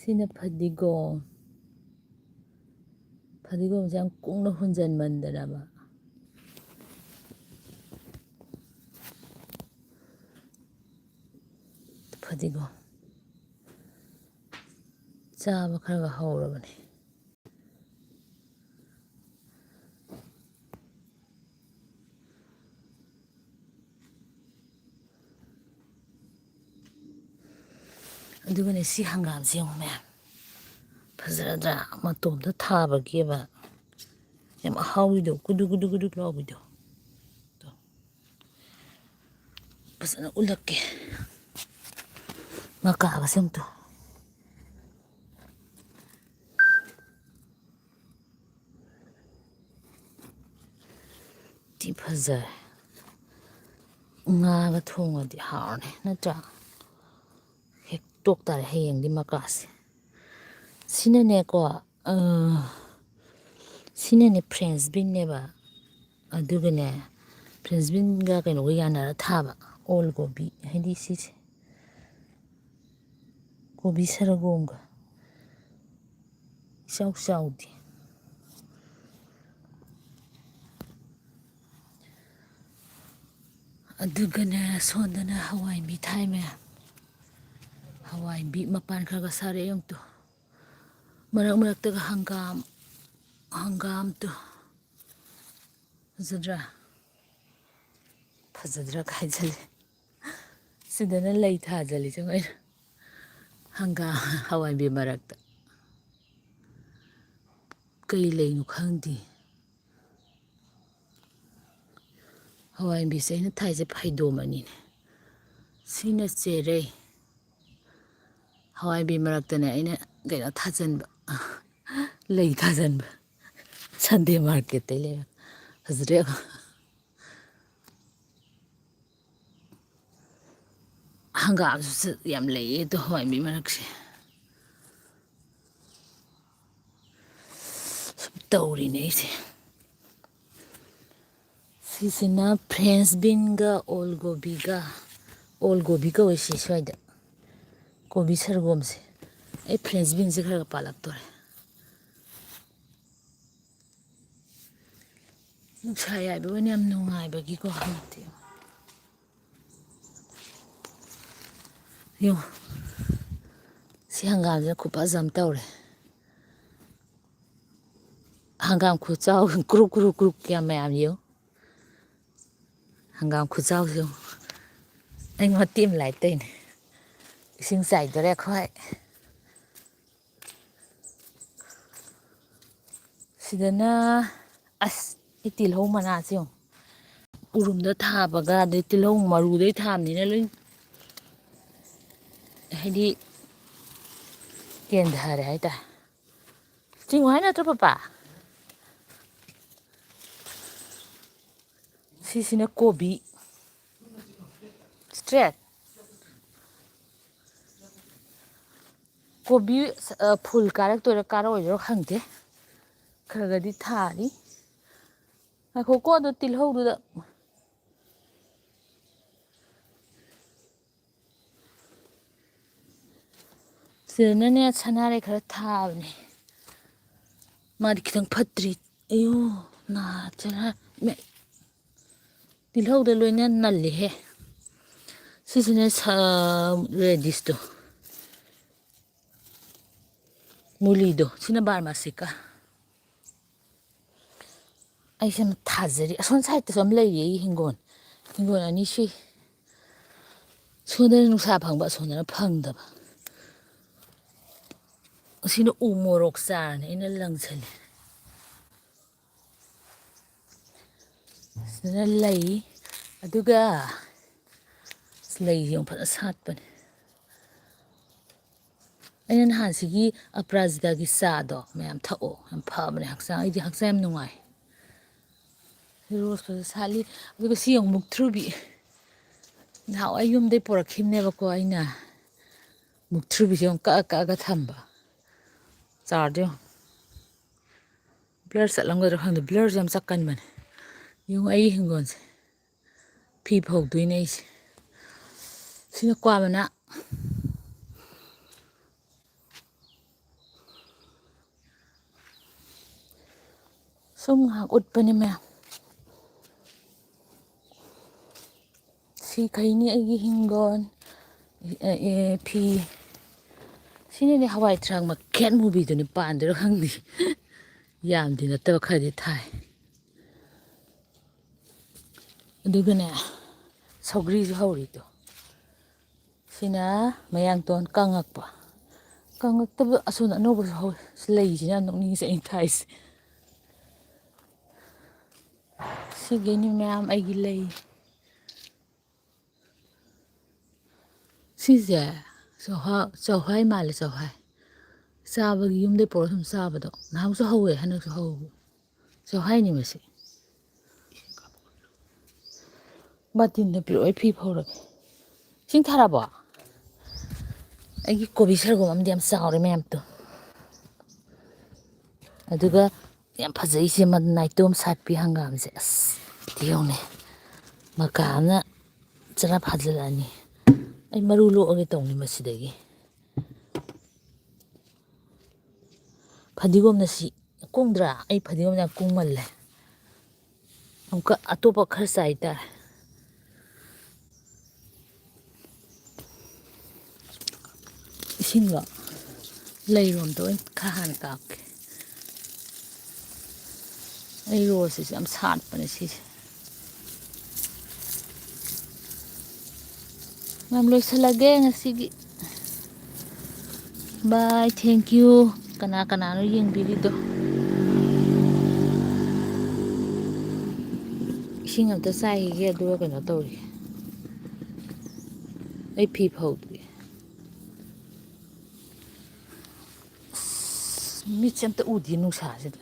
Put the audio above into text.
Sina fadigom jam kungna hunjan mandaraba fadigom chaba kharaga hawrabani adugane si hangam jiyume fazradra matomda thabageba yam hawido gudu gudu gudu lawido to pasana ulakke makaga semto ti fazar ngaga thongadi haarne natra hek tok tare hayeng di makase sinane ko sinane French bean neba adugane French bean ga kaino yanara thaba all gobi hindi sise gobi saragomga saudi adugane sondana hawai mi thai me hawai bi mapan kharaga sare yong to marak marak taga hangam to fazadra kai jale sidana lay tha jale jangai hangam hawai bi marak ta kai lay nu khangdi hawai bi sai na thai je phaido mani sina chere hawai bi marak ta ne aina gaina thajan ba lay thajan ba Sunday market te le hazre hangam su yam lay to hawai bi marak se tawri ne se sisina French bean ga all gobi ga we se swaida gobi sargom se ai French bean se khara palak tore nuksa yai ba wani am nungai ba gi ko hamti yo si hangam ja khupa jam tawre hangam khu chaw group kya mayam yo hangam khu chaw yo anh mà tim lại tên sinh sải tôi đây khoai sidana as itil ho mana siyo urum da tha baga de tilong maru de tham ni na loi hedi ken dhare hai ta ching hai na to papa sisina kobi straight kobi full karak to karo ro khangte kharaga di thari ko ko do tilho du da sina ne sanare khara thabne mari kitang phatri ayo na chala me tilho da loina nalle he sisine sa redis to mulido sina bar masika ai sem thazari son side to som lei yi hingon ani shi sonda nu sa phang ba sonda phang da ba sina umorok sar ne ina lang chali sina lei aduga lei yong pha sat pan ayan han sigi aprajda gi sa do mayam thao am pha mane haksang ai di haksam nungai rose pa sali aduga si yong muk thrubi now ayum de porakhim ne ba ko aina muk thrubi yong ka ga thamba char de blur salam ga khang de blur jam sakkan man yung ai hingon phi phok dui nei sina kwa mana ꯁꯨꯝ ꯉꯥꯏꯍꯥꯛ ꯎꯠꯄꯅꯦ ꯃꯌꯥꯝ ꯁꯤꯈꯩꯅꯤ ꯑꯩꯒꯤ ꯍꯤꯡꯒꯣꯜ ꯐꯤ ꯁꯤꯅꯅꯦ ꯍꯋꯥꯏ ꯊꯔꯥꯛ ꯃꯈꯦꯠ ꯃꯨꯕꯤꯗꯨꯅꯤ ꯄꯥꯟꯗꯣꯏꯔꯥ ꯈꯪꯗꯦ ꯌꯥꯝꯗꯤ ꯅꯠꯇꯕ ꯈꯔꯗꯤ ꯊꯥꯏ ꯑꯗꯨꯒꯅꯦ ꯁꯧꯒ꯭ꯔꯤꯁꯨ ꯍꯧꯔꯤꯗꯣ ꯁꯤꯅ ꯃꯌꯥꯡꯇꯣꯟ ꯀꯪꯉꯛꯄ ꯀꯪꯉꯛꯇꯕ ꯑꯁꯣꯝꯗ ꯑꯅꯧꯕꯁꯨ ꯍꯧꯋꯤ ꯂꯩꯁꯤꯅ ꯌꯥꯝ ꯅꯣꯛꯅꯤꯡꯉꯤꯁꯦ ꯑꯩꯅ ꯊꯥꯏꯁꯦ ꯁꯤꯈꯩꯅꯤ ꯃꯌꯥꯝ ꯑꯩꯒꯤ ꯂꯩ ꯁꯤꯁꯦ ꯆꯧꯍ꯭ꯋꯥꯏ ꯃꯥꯜꯂꯦ ꯆꯧꯍ꯭ꯋꯥꯏ ꯆꯥꯕꯒꯤ ꯌꯨꯝꯗꯩ ꯄꯨꯔꯒ ꯁꯨꯝ ꯆꯥꯕꯗꯣ ꯅꯍꯥꯟꯃꯨꯛꯁꯨ ꯍꯧꯋꯦ ꯍꯟꯗꯛꯁꯨ ꯍꯧꯋꯦ ꯆꯧꯍ꯭ꯋꯥꯏꯅꯤ ꯃꯁꯤ ꯕꯥꯇꯤꯟꯗ ꯄꯤꯔꯛꯑꯣ ꯑꯩ ꯐꯤ ꯐꯧꯔꯒꯦ ꯏꯁꯤꯡ ꯊꯥꯔꯕꯣ ꯑꯩꯒꯤ ꯀꯣꯕꯤ ꯁꯔꯒꯣꯝ ꯑꯃꯗꯤ ꯌꯥꯝ ꯆꯥꯎꯔꯦ ꯃꯌꯥꯝꯇꯣ ꯑꯗꯨꯒ ꯌꯥꯝ ꯐꯖꯩꯁꯦ ꯅꯥꯏꯇꯣꯝ ꯁꯥꯠꯄꯤ ꯍꯪꯒꯥꯝꯁꯦ ꯑꯁ ꯌꯦꯡꯉꯨꯅꯦ ꯃꯀꯥ ꯑꯃꯅ ꯆꯔꯥ ꯐꯥꯖꯤꯜꯂꯛꯑꯅꯤ ꯑꯩ ꯃꯔꯨ ꯂꯣꯛꯑꯒꯦ ꯇꯧꯅꯤ ꯃꯁꯤꯗꯒꯤ ꯐꯗꯤꯒꯣꯝꯅ ꯁꯤ ꯀꯨꯡꯗ꯭ꯔꯥ ꯑꯩ ꯐꯗꯤꯒꯣꯝꯅ ꯌꯥꯝ ꯀꯨꯡꯃꯜꯂꯦ ꯑꯃꯨꯛꯀ ꯑꯇꯣꯞꯄ ꯈꯔ ꯆꯥꯏꯇꯥꯔꯦ ꯏꯁꯤꯡꯂꯣ ꯂꯩꯔꯣꯝꯗ ꯑꯣꯏꯅ ꯈꯔ ꯍꯥꯟꯅ ꯀꯥꯞꯀꯦ ꯑꯩ ꯔꯣꯁꯁꯤꯁꯨ ꯌꯥꯝ ꯁꯥꯠꯄꯅꯦ ꯁꯤꯁꯦ ꯌꯥꯝ ꯂꯣꯏꯁꯤꯜꯂꯒꯦ ꯉꯁꯤꯒꯤ ꯕꯥꯏ ꯊꯦꯡꯀ꯭ꯌꯨ ꯀꯅꯥ ꯀꯅꯥꯅꯣ ꯌꯦꯡꯕꯤꯔꯤꯗꯣ ꯏꯁꯤꯡ ꯑꯝꯇ ꯆꯥꯏꯈꯤꯒꯦ ꯑꯗꯨꯒ ꯀꯩꯅꯣ ꯇꯧꯔꯤ ꯑꯩ ꯐꯤ ꯐꯧꯗ꯭ꯔꯤ ꯃꯤꯠꯁꯦ ꯑꯝꯇ ꯎꯗꯦ ꯅꯨꯡꯁꯥꯁꯤꯗ